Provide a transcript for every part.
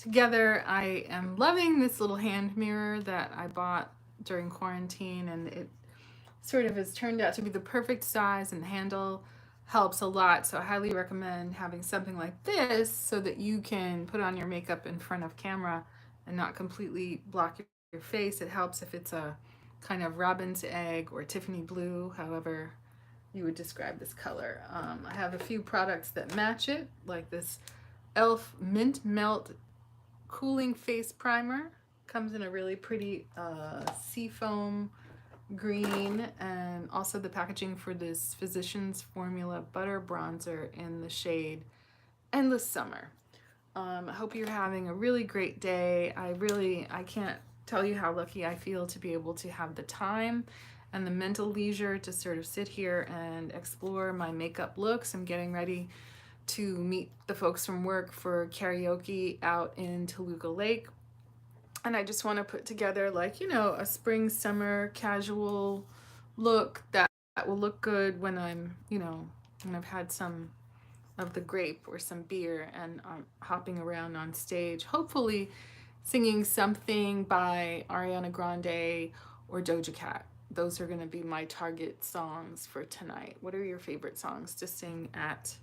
together. I am loving this little hand mirror that I bought during quarantine, and it sort of has turned out to be the perfect size, and the handle helps a lot. So I highly recommend having something like this so that you can put on your makeup in front of camera and not completely block your face. It helps if it's a kind of robin's egg or Tiffany blue, however you would describe this color. I have a few products that match it, like this e.l.f. Mint Melt Cooling Face Primer. Comes in a really pretty seafoam green, and also the packaging for this Physicians Formula Butter Bronzer in the shade Endless Summer. I hope you're having a really great day. I can't tell you how lucky I feel to be able to have the time and the mental leisure to sort of sit here and explore my makeup looks. I'm getting ready to meet the folks from work for karaoke out in Toluca Lake. And I just want to put together, like, a spring, summer casual look that will look good when when I've had some of the grape or some beer and I'm hopping around on stage, hopefully singing something by Ariana Grande or Doja Cat. Those are going to be my target songs for tonight. What are your favorite songs to sing at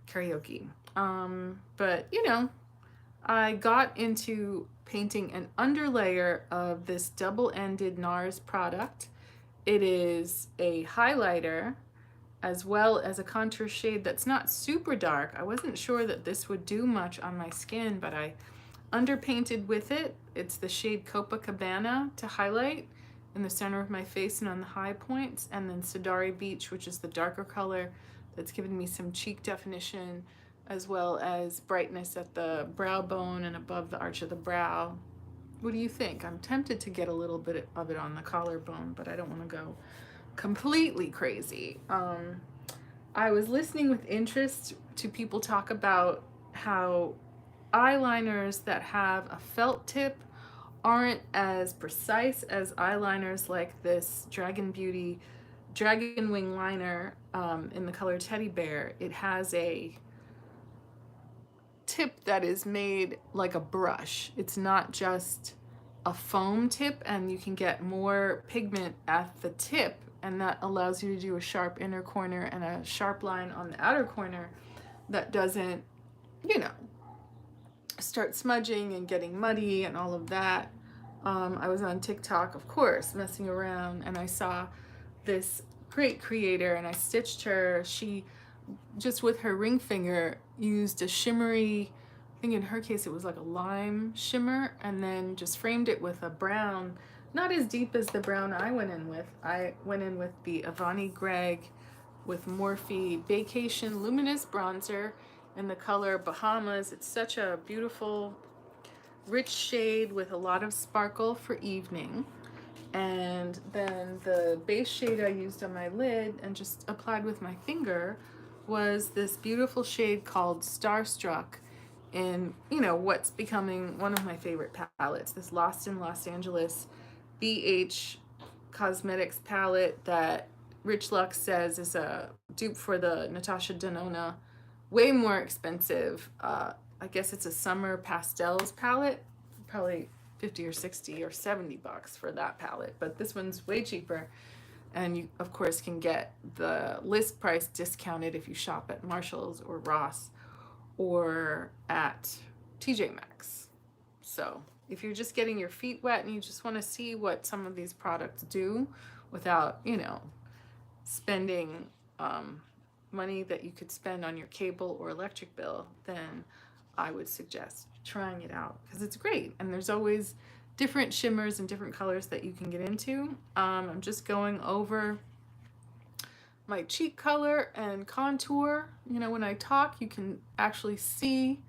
karaoke? But I got into painting an underlayer of this double-ended NARS product. It is a highlighter as well as a contour shade that's not super dark. I wasn't sure that this would do much on my skin, but I underpainted with it. It's the shade Copacabana to highlight in the center of my face and on the high points, and then Sidari Beach, which is the darker color that's given me some cheek definition as well as brightness at the brow bone and above the arch of the brow. What do you think? I'm tempted to get a little bit of it on the collarbone, but I don't want to go completely crazy. I was listening with interest to people talk about how eyeliners that have a felt tip aren't as precise as eyeliners like this Dragon Beauty Dragon Wing liner in the color Teddy Bear. It has a tip that is made like a brush. It's not just a foam tip, and you can get more pigment at the tip, and that allows you to do a sharp inner corner and a sharp line on the outer corner that doesn't, you know, start smudging and getting muddy and all of that. I was on TikTok, of course, messing around, and I saw this great creator, and I stitched her. She just with her ring finger used a shimmery, I think in her case it was like a lime shimmer, and then just framed it with a brown, not as deep as the brown I went in with. I went in with the Avani Gregg with Morphe Vacation Luminous Bronzer in the color Bahamas. It's such a beautiful, rich shade with a lot of sparkle for evening. And then the base shade I used on my lid and just applied with my finger was this beautiful shade called Starstruck in, what's becoming one of my favorite palettes, this Lost in Los Angeles BH Cosmetics palette that Rich Lux says is a dupe for the Natasha Denona, way more expensive. I guess it's a summer pastels palette, probably 50 or 60 or $70 for that palette, but this one's way cheaper, and you of course can get the list price discounted if you shop at Marshall's or Ross or at TJ Maxx. So if you're just getting your feet wet and you just want to see what some of these products do without spending money that you could spend on your cable or electric bill, then I would suggest trying it out because it's great. And there's always different shimmers and different colors that you can get into. I'm just going over my cheek color and contour. When I talk, you can actually see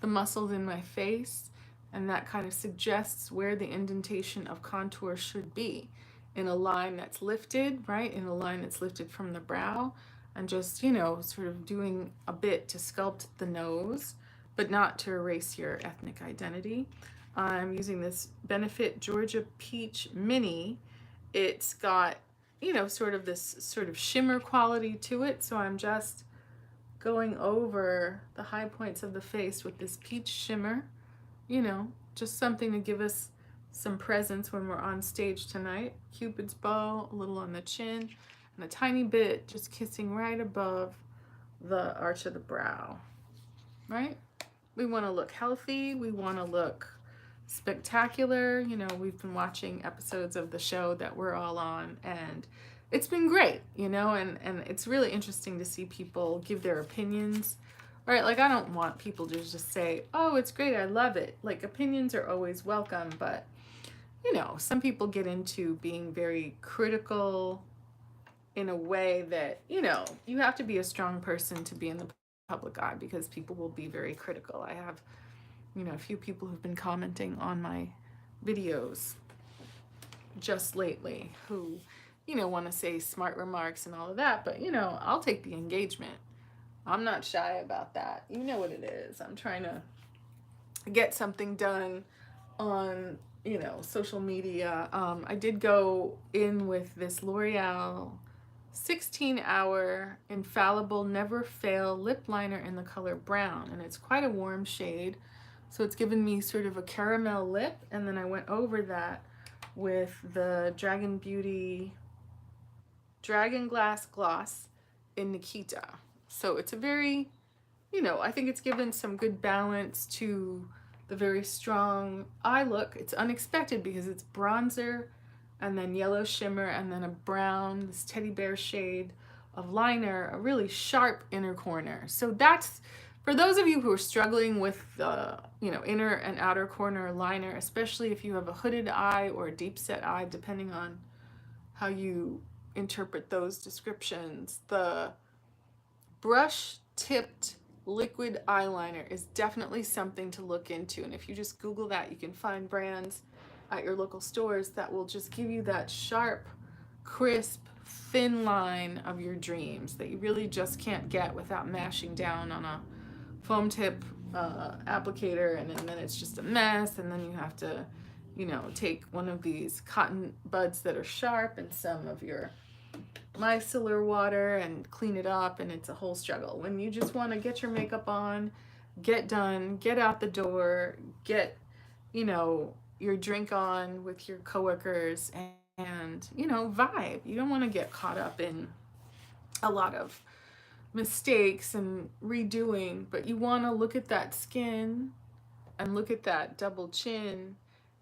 the muscles in my face, and that kind of suggests where the indentation of contour should be in a line that's lifted, right? In a line that's lifted from the brow, and just, sort of doing a bit to sculpt the nose, but not to erase your ethnic identity. I'm using this Benefit Georgia Peach Mini. It's got, sort of this sort of shimmer quality to it, so I'm just going over the high points of the face with this peach shimmer you know, just something to give us some presence when we're on stage tonight. Cupid's bow, a little on the chin, and a tiny bit just kissing right above the arch of the brow, right? We want to look healthy. We want to look spectacular. You know, we've been watching episodes of the show that we're all on, and it's been great, you know, and it's really interesting to see people give their opinions. Right? Like, I don't want people to just say, oh, it's great, I love it. Like, opinions are always welcome, but, you know, some people get into being very critical in a way that, you know, you have to be a strong person to be in the public eye because people will be very critical. I have, you know, a few people who've been commenting on my videos just lately who, you know, want to say smart remarks and all of that, but, you know, I'll take the engagement. I'm not shy about that. You know what it is. I'm trying to get something done on, you know, social media. I did go in with this L'Oreal 16-hour Infallible Never Fail lip liner in the color brown, and it's quite a warm shade. So it's given me sort of a caramel lip, and then I went over that with the Dragon Beauty Dragon Glass Gloss in Nikita. So it's a very, you know, I think it's given some good balance to the very strong eye look. It's unexpected because it's bronzer and then yellow shimmer and then a brown, this teddy bear shade of liner, a really sharp inner corner. So that's, for those of you who are struggling with the, you know, inner and outer corner liner, especially if you have a hooded eye or a deep set eye, depending on how you interpret those descriptions, the brush tipped liquid eyeliner is definitely something to look into. And if you just Google that, you can find brands at your local stores that will just give you that sharp, crisp, thin line of your dreams that you really just can't get without mashing down on a foam tip applicator, and then it's just a mess, and then you have to, you know, take one of these cotton buds that are sharp and some of your micellar water and clean it up, and it's a whole struggle. When you just want to get your makeup on, get done, get out the door, get, you know, your drink on with your coworkers, and you know, vibe. You don't want to get caught up in a lot of mistakes and redoing, but you want to look at that skin and look at that double chin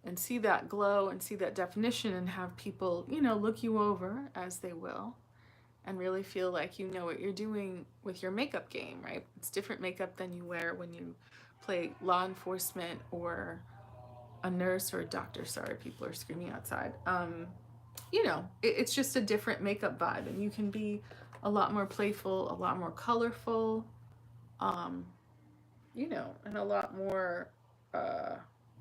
and see that glow and see that definition and have people, you know, look you over as they will and really feel like you know what you're doing with your makeup game, right? It's different makeup than you wear when you play law enforcement or a nurse or a doctor. Sorry, people are screaming outside. You know, it's just a different makeup vibe, and you can be a lot more playful, a lot more colorful, um, you know, and a lot more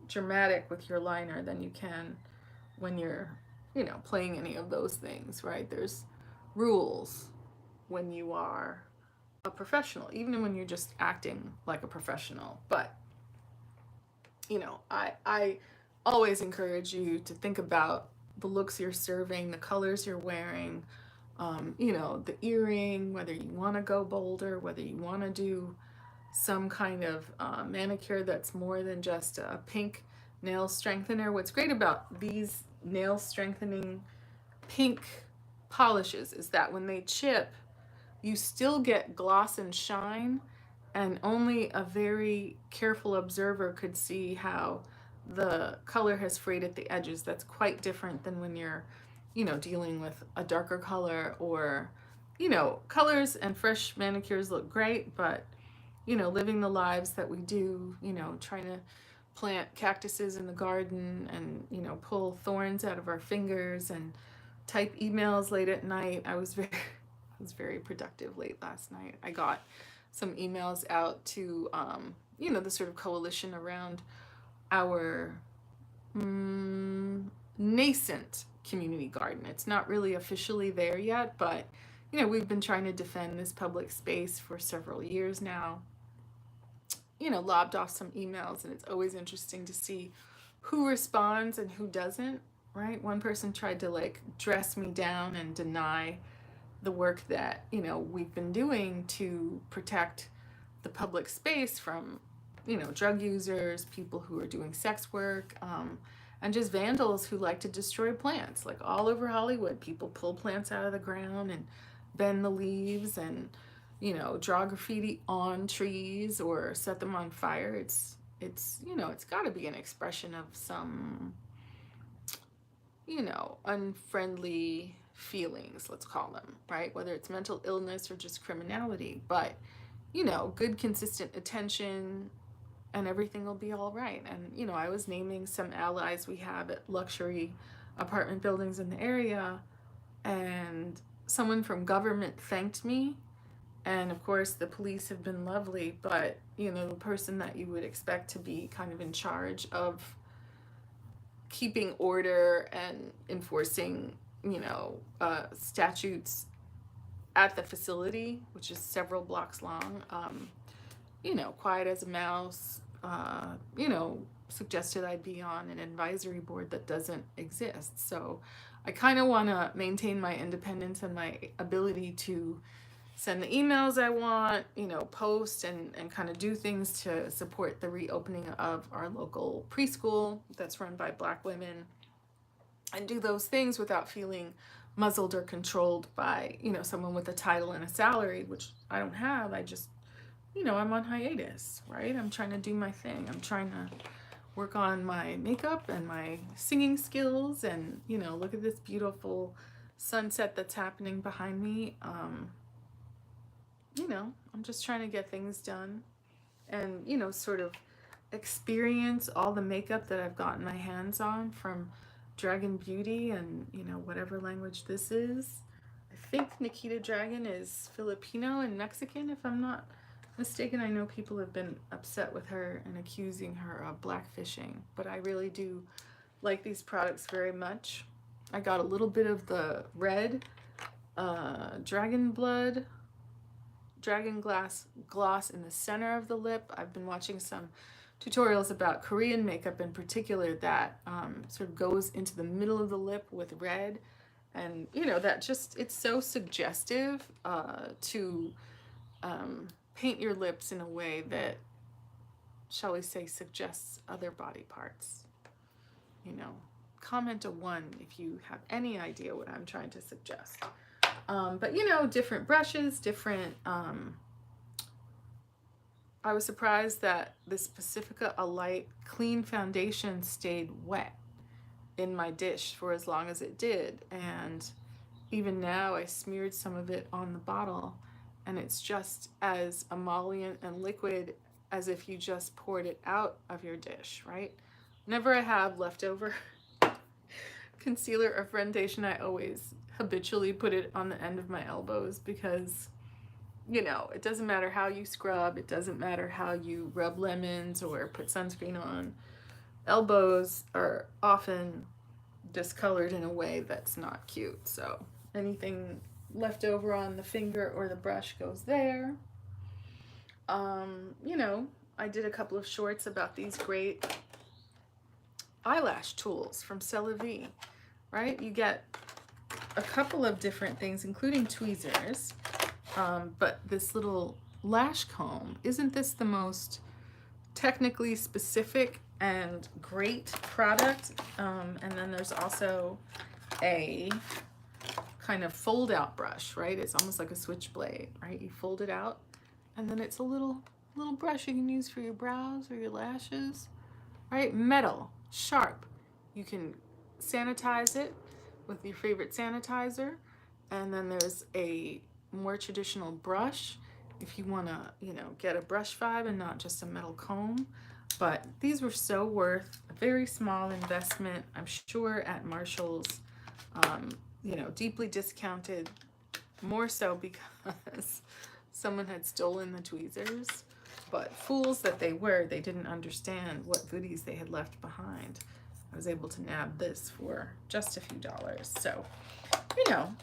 dramatic with your liner than you can when you're, you know, playing any of those things, right? There's rules when you are a professional, even when you're just acting like a professional. But, you know, I always encourage you to think about the looks you're serving, the colors you're wearing, you know, the earring, whether you want to go bolder, whether you want to do some kind of manicure that's more than just a pink nail strengthener. What's great about these nail strengthening pink polishes is that when they chip, you still get gloss and shine, and only a very careful observer could see how the color has frayed at the edges. That's quite different than when you're, you know, dealing with a darker color, or, you know, colors and fresh manicures look great, but, you know, living the lives that we do, you know, trying to plant cactuses in the garden and, you know, pull thorns out of our fingers and type emails late at night. I was very productive late last night. I got some emails out to, you know, the sort of coalition around our nascent community garden. It's not really officially there yet, but, you know, we've been trying to defend this public space for several years now. You know, lobbed off some emails, and it's always interesting to see who responds and who doesn't, right? One person tried to like dress me down and deny the work that, you know, we've been doing to protect the public space from you know, drug users, people who are doing sex work, and just vandals who like to destroy plants. Like all over Hollywood, people pull plants out of the ground and bend the leaves and, you know, draw graffiti on trees or set them on fire. It's you know, it's got to be an expression of some, you know, unfriendly feelings, let's call them, right? Whether it's mental illness or just criminality. But, you know, good, consistent attention and everything will be all right. And, you know, I was naming some allies we have at luxury apartment buildings in the area, and someone from government thanked me. And of course, the police have been lovely, but, you know, the person that you would expect to be kind of in charge of keeping order and enforcing, you know, statutes at the facility, which is several blocks long, you know, quiet as a mouse, you know, suggested I be on an advisory board that doesn't exist. So I kind of want to maintain my independence and my ability to send the emails I want, you know, post and kind of do things to support the reopening of our local preschool that's run by Black women, and do those things without feeling muzzled or controlled by, you know, someone with a title and a salary, which I don't have. I just, you know, I'm on hiatus, right? I'm trying to do my thing. I'm trying to work on my makeup and my singing skills, and, you know, look at this beautiful sunset that's happening behind me. You know, I'm just trying to get things done and, you know, sort of experience all the makeup that I've gotten my hands on from Dragon Beauty and, you know, whatever language this is. I think Nikita Dragon is Filipino and Mexican, if I'm not mistaken. I know people have been upset with her and accusing her of blackfishing, but I really do like these products very much. I got a little bit of the red dragon glass gloss in the center of the lip. I've been watching some tutorials about Korean makeup in particular that sort of goes into the middle of the lip with red, and, you know, that just, it's so suggestive to paint your lips in a way that, shall we say, suggests other body parts. You know, comment a 1 if you have any idea what I'm trying to suggest. But, you know, different brushes, different, I was surprised that this Pacifica Alight Clean Foundation stayed wet in my dish for as long as it did. And even now I smeared some of it on the bottle, and it's just as emollient and liquid as if you just poured it out of your dish, right? Whenever I have leftover concealer or foundation, I always habitually put it on the end of my elbows, because, you know, it doesn't matter how you scrub, it doesn't matter how you rub lemons or put sunscreen on, elbows are often discolored in a way that's not cute. So anything left over on the finger or the brush goes there. You know, I did a couple of shorts about these great eyelash tools from C'est La Vie, right? You get a couple of different things, including tweezers, but this little lash comb, isn't this the most technically specific and great product? And then there's also a kind of fold out brush, right? It's almost like a switchblade, right? You fold it out, and then it's a little brush you can use for your brows or your lashes, right? Metal, sharp. You can sanitize it with your favorite sanitizer. And then there's a more traditional brush if you want to, you know, get a brush vibe and not just a metal comb. But these were so worth a very small investment, I'm sure, at Marshall's. You know, deeply discounted, more so because someone had stolen the tweezers. But fools that they were, they didn't understand what goodies they had left behind. I was able to nab this for just a few dollars. So, you know,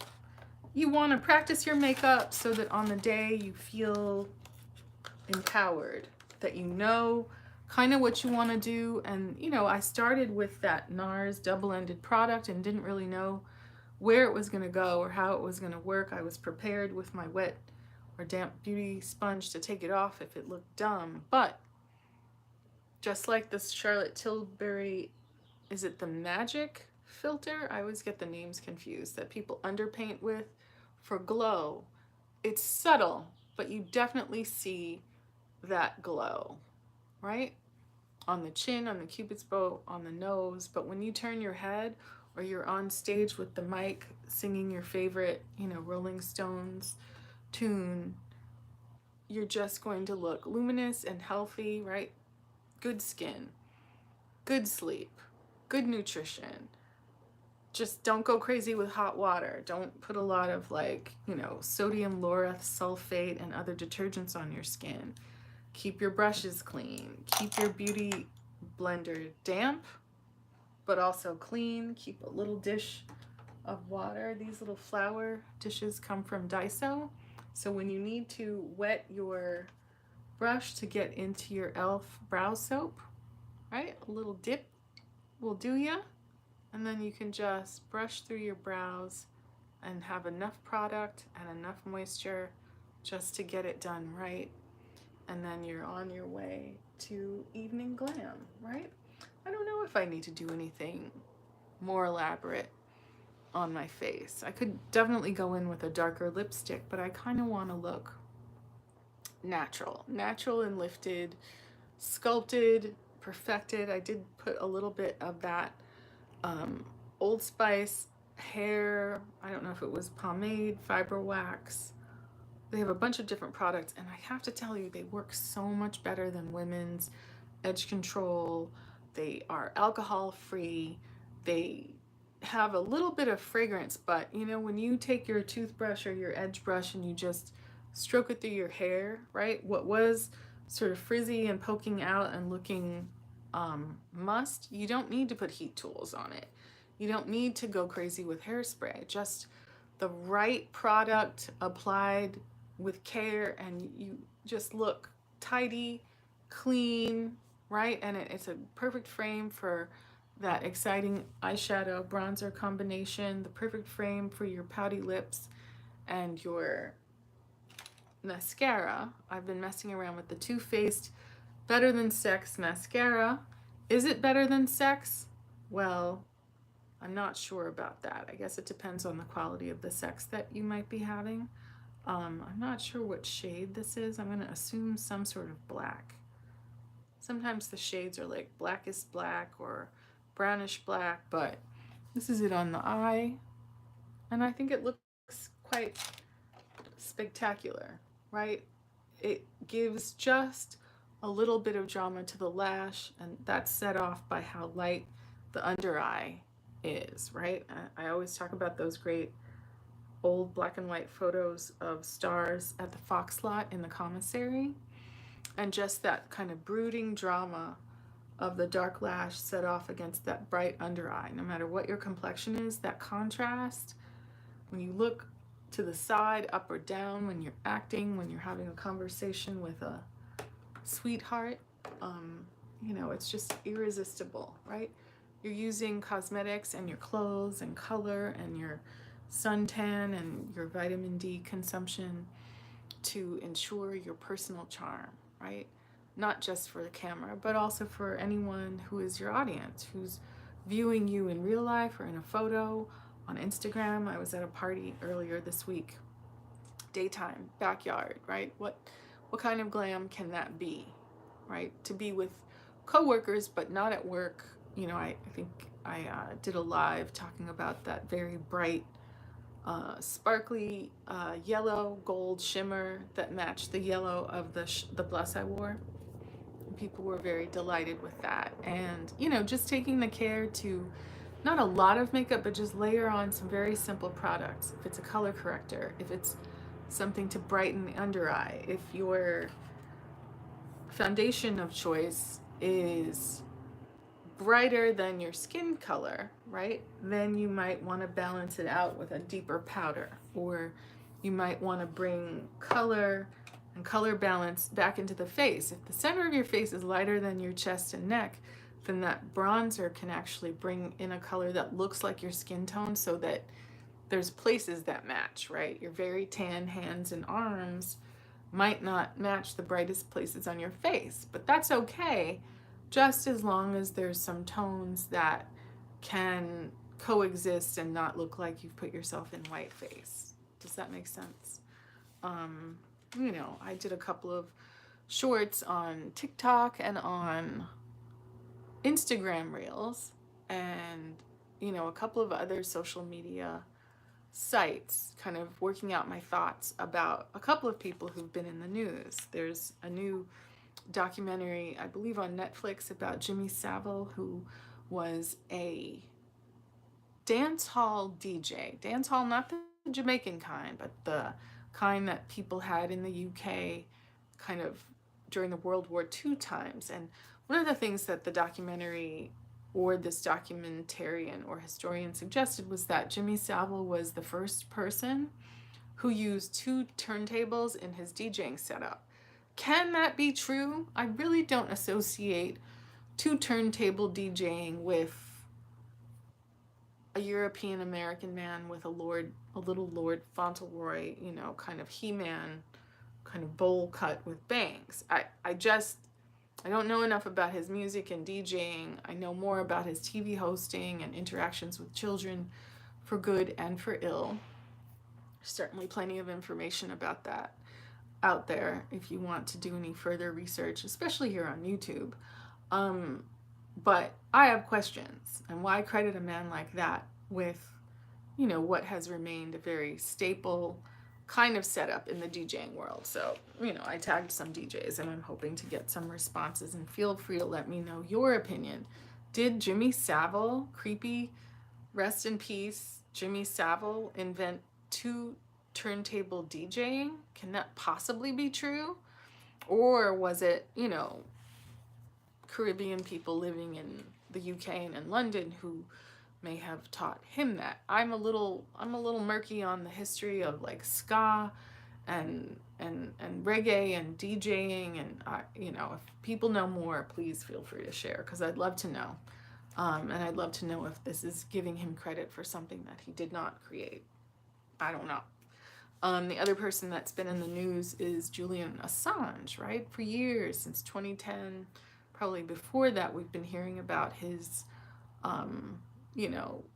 you want to practice your makeup so that on the day you feel empowered, that you know kind of what you want to do. And, you know, I started with that NARS double-ended product and didn't really know where it was going to go or how it was going to work. I was prepared with my wet or damp beauty sponge to take it off if it looked dumb. But Just like this Charlotte Tilbury, is it the Magic filter? I always get the names confused, that people underpaint with for glow. It's subtle, but you definitely see that glow, right? On the chin, on the cupid's bow, on the nose. But when you turn your head or you're on stage with the mic singing your favorite, Rolling Stones tune, you're just going to look luminous and healthy, right? Good skin, good sleep, good nutrition. Just don't go crazy with hot water. Don't put a lot of sodium lauryl sulfate and other detergents on your skin. Keep your brushes clean. Keep your beauty blender damp, but also clean. Keep a little dish of water. These little flower dishes come from Daiso. So when you need to wet your brush to get into your e.l.f. brow soap, right? A little dip will do ya. And then you can just brush through your brows and have enough product and enough moisture just to get it done right. And then you're on your way to evening glam, right? I don't know if I need to do anything more elaborate on my face. I could definitely go in with a darker lipstick, but I kind of want to look natural and lifted, sculpted, perfected. I did put a little bit of that Old Spice hair, I don't know if it was pomade, fiber wax. They have a bunch of different products, and I have to tell you, they work so much better than Women's Edge Control. They are alcohol free. They have a little bit of fragrance, but when you take your toothbrush or your edge brush and you just stroke it through your hair, right? What was sort of frizzy and poking out and looking mussed, you don't need to put heat tools on it. You don't need to go crazy with hairspray. Just the right product applied with care, and you just look tidy, clean, right? And it's a perfect frame for that exciting eyeshadow bronzer combination, the perfect frame for your pouty lips and your mascara. I've been messing around with the Too Faced Better Than Sex mascara. Is it better than sex? Well, I'm not sure about that. I guess it depends on the quality of the sex that you might be having. I'm not sure what shade this is. I'm going to assume some sort of black. Sometimes the shades are like blackest black or brownish black, but this is it on the eye. And I think it looks quite spectacular, right? It gives just a little bit of drama to the lash, and that's set off by how light the under eye is, right? I always talk about those great old black and white photos of stars at the Fox lot in the commissary, and just that kind of brooding drama of the dark lash set off against that bright under eye. No matter what your complexion is, that contrast, when you look to the side, up or down, when you're acting, when you're having a conversation with a sweetheart, it's just irresistible, right? You're using cosmetics and your clothes and color and your suntan and your vitamin D consumption to ensure your personal charm, right? Not just for the camera, but also for anyone who is your audience, who's viewing you in real life or in a photo on Instagram. I was at a party earlier this week, daytime, backyard, right? What kind of glam can that be, right? To be with coworkers, but not at work. I think I did a live talking about that very bright, sparkly yellow gold shimmer that matched the yellow of the blush I wore. People were very delighted with that. And, just taking the care to not a lot of makeup, but just layer on some very simple products. If it's a color corrector, if it's something to brighten the under eye, if your foundation of choice is brighter than your skin color, right? Then you might want to balance it out with a deeper powder, or you might want to bring color and color balance back into the face. If the center of your face is lighter than your chest and neck, then that bronzer can actually bring in a color that looks like your skin tone, so that there's places that match, right? Your very tan hands and arms might not match the brightest places on your face, but that's okay, just as long as there's some tones that can coexist and not look like you've put yourself in whiteface. Does that make sense? I did a couple of shorts on TikTok and on Instagram Reels, and a couple of other social media sites, kind of working out my thoughts about a couple of people who've been in the news. There's a new documentary, I believe on Netflix, about Jimmy Savile, who was a dance hall DJ. Dance hall, not the Jamaican kind, but the kind that people had in the UK kind of during the World War II times. And one of the things that the documentary or this documentarian or historian suggested was that Jimmy Savile was the first person who used 2 turntables in his DJing setup. Can that be true? I really don't associate 2 turntable DJing with a European American man with a little Lord Fauntleroy, kind of He-Man, kind of bowl cut with bangs. I don't know enough about his music and DJing. I know more about his TV hosting and interactions with children, for good and for ill. Certainly plenty of information about that out there if you want to do any further research, especially here on YouTube. But I have questions, and why credit a man like that with, what has remained a very staple kind of setup in the DJing world. So, I tagged some DJs and I'm hoping to get some responses, and feel free to let me know your opinion. Did Jimmy Savile, creepy, rest in peace, Jimmy Savile, invent 2 turntable DJing? Can that possibly be true? Or was it, Caribbean people living in the UK and in London who may have taught him that? I'm a little murky on the history of like ska and reggae and DJing, and if people know more, please feel free to share, because I'd love to know. And I'd love to know if this is giving him credit for something that he did not create. I don't know. The other person that's been in the news is Julian Assange, right? For years, since 2010, probably before that, we've been hearing about his,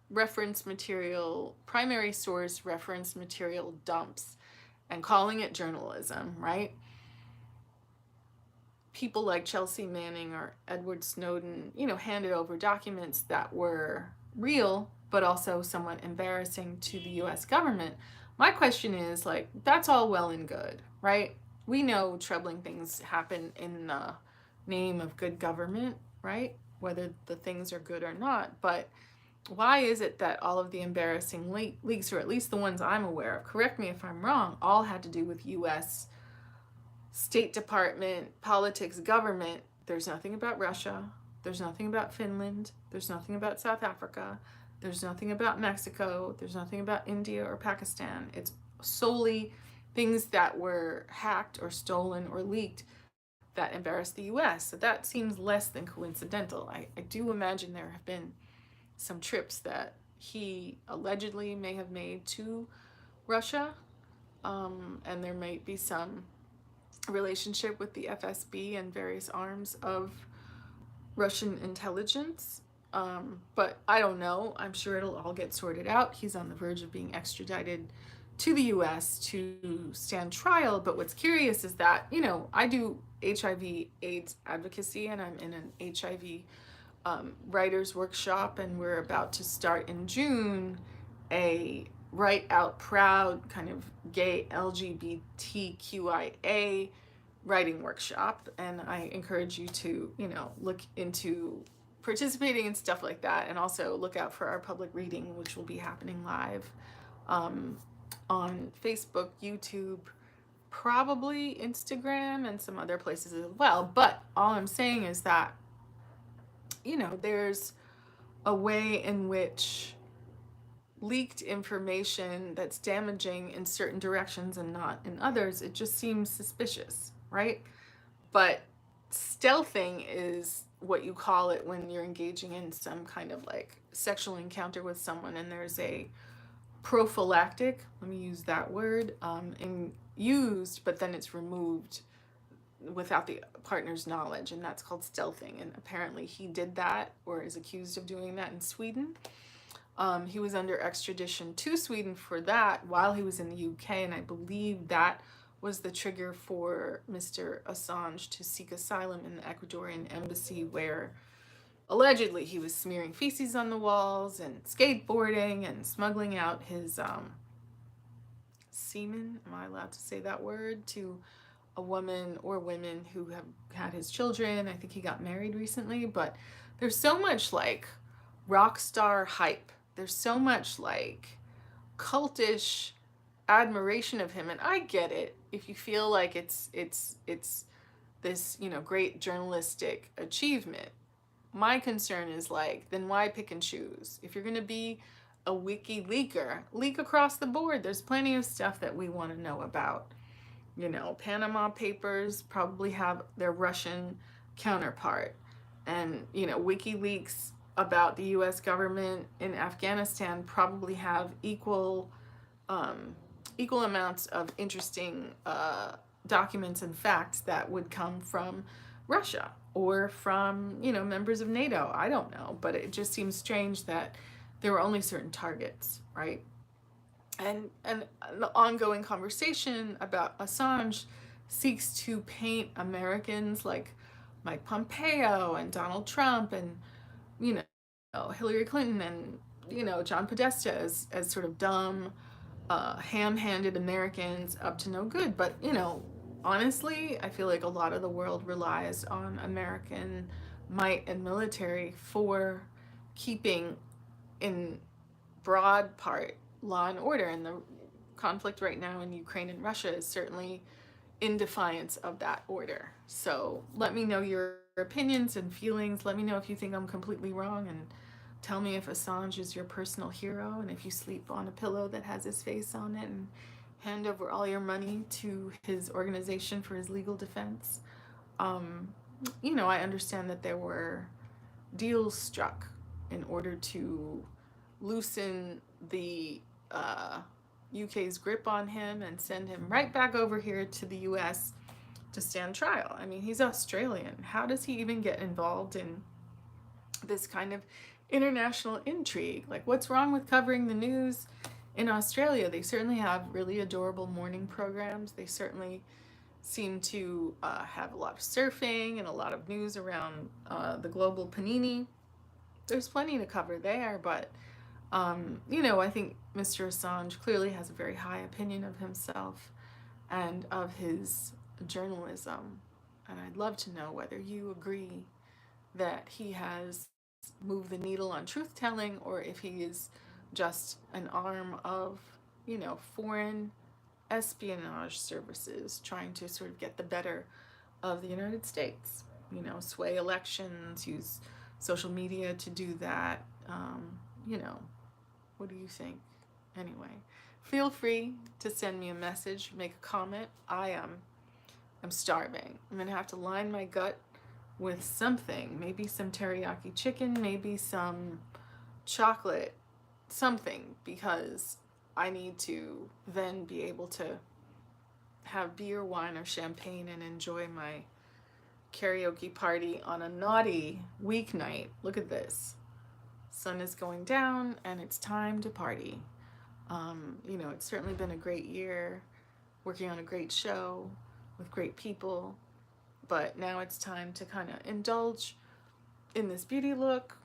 reference material, primary source reference material dumps, and calling it journalism, right? People like Chelsea Manning or Edward Snowden, handed over documents that were real, but also somewhat embarrassing to the US government. My question is, like, that's all well and good, right? We know troubling things happen in the name of good government, right? Whether the things are good or not. But why is it that all of the embarrassing leaks, or at least the ones I'm aware of, correct me if I'm wrong, all had to do with US State Department, politics, government? There's nothing about Russia. There's nothing about Finland. There's nothing about South Africa. There's nothing about Mexico. There's nothing about India or Pakistan. It's solely things that were hacked or stolen or leaked that embarrassed the US. So that seems less than coincidental. I do imagine there have been some trips that he allegedly may have made to Russia, and there might be some relationship with the FSB and various arms of Russian intelligence. But I don't know. I'm sure it'll all get sorted out. He's on the verge of being extradited to the US to stand trial. But what's curious is that, I do HIV/AIDS advocacy, and I'm in an HIV writers workshop, and we're about to start in June a Write Out Proud kind of gay LGBTQIA writing workshop. And I encourage you to, look into participating in stuff like that, and also look out for our public reading, which will be happening live on Facebook, YouTube, probably Instagram, and some other places as well. But all I'm saying is that, there's a way in which leaked information that's damaging in certain directions and not in others, it just seems suspicious, right? But stealthing is what you call it when you're engaging in some kind of like sexual encounter with someone, and there's a prophylactic, let me use that word, used, but then it's removed without the partner's knowledge, and that's called stealthing. And apparently he did that, or is accused of doing that, in Sweden. He was under extradition to Sweden for that while he was in the UK, and I believe that was the trigger for Mr. Assange to seek asylum in the Ecuadorian embassy, where allegedly he was smearing feces on the walls and skateboarding and smuggling out his semen, am I allowed to say that word, to a woman or women who have had his children. I think he got married recently, but there's so much like rock star hype. There's so much like cultish admiration of him, and I get it if you feel like it's this, you know, great journalistic achievement. My concern is like, then why pick and choose? If you're going to be a wiki leaker, leak across the board. There's plenty of stuff that we want to know about. You know, Panama Papers probably have their Russian counterpart. And, you know, WikiLeaks about the US government in Afghanistan probably have equal amounts of interesting documents and facts that would come from Russia or from, you know, members of NATO. I don't know, but it just seems strange that there were only certain targets, right? And the ongoing conversation about Assange seeks to paint Americans like Mike Pompeo and Donald Trump and, you know, Hillary Clinton and, you know, John Podesta as sort of dumb, ham-handed Americans up to no good. But, you know, honestly, I feel like a lot of the world relies on American might and military for keeping, in broad part, law and order. And the conflict right now in Ukraine and Russia is certainly in defiance of that order. So let me know your opinions and feelings. Let me know if you think I'm completely wrong, and tell me if Assange is your personal hero, and if you sleep on a pillow that has his face on it, and hand over all your money to his organization for his legal defense. You know, I understand that there were deals struck in order to loosen the UK's grip on him and send him right back over here to the US to stand trial. I mean, he's Australian. How does he even get involved in this kind of international intrigue? Like, what's wrong with covering the news in Australia? They certainly have really adorable morning programs. They certainly seem to have a lot of surfing and a lot of news around the global panini. There's plenty to cover there, but you know, I think Mr. Assange clearly has a very high opinion of himself and of his journalism. And I'd love to know whether you agree that he has moved the needle on truth telling, or if he is just an arm of, you know, foreign espionage services trying to sort of get the better of the United States. You know, sway elections, use social media to do that. You know, what do you think? Anyway, feel free to send me a message, make a comment. I'm starving. I'm gonna have to line my gut with something, maybe some teriyaki chicken, maybe some chocolate, something, because I need to then be able to have beer, wine, or champagne and enjoy my karaoke party on a naughty weeknight. Look at this. Sun is going down and it's time to party. You know, it's certainly been a great year working on a great show with great people, but now it's time to kind of indulge in this beauty look,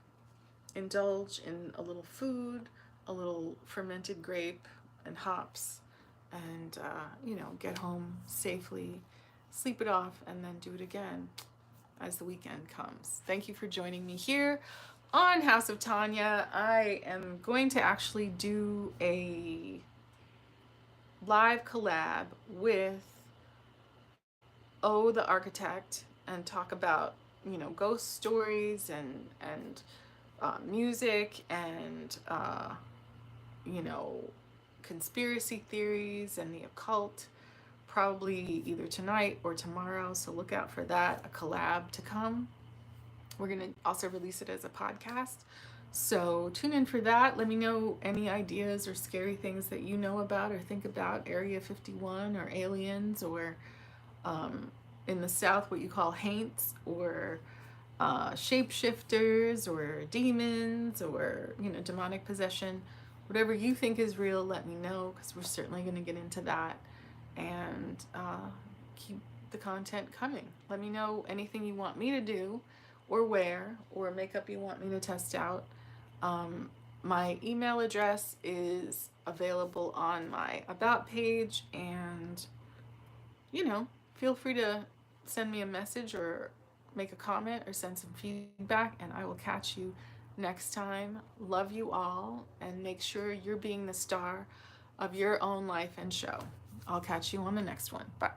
indulge in a little food, a little fermented grape and hops, and you know, get home safely, sleep it off, and then do it again as the weekend comes. Thank you for joining me here on House of Tanya. I am going to actually do a live collab with the Architect and talk about, you know, ghost stories and music and you know, conspiracy theories and the occult, probably either tonight or tomorrow, so look out for that, a collab to come. We're going to also release it as a podcast, so tune in for that. Let me know any ideas or scary things that you know about or think about Area 51 or aliens or in the South what you call haints, or shapeshifters, or demons, or demonic possession. Whatever you think is real, let me know, because we're certainly going to get into that. And keep the content coming. Let me know anything you want me to do, or wear, or makeup you want me to test out. My email address is available on my About page, and feel free to send me a message, or make a comment, or send some feedback, and I will catch you next time. Love you all, and make sure you're being the star of your own life and show. I'll catch you on the next one. Bye.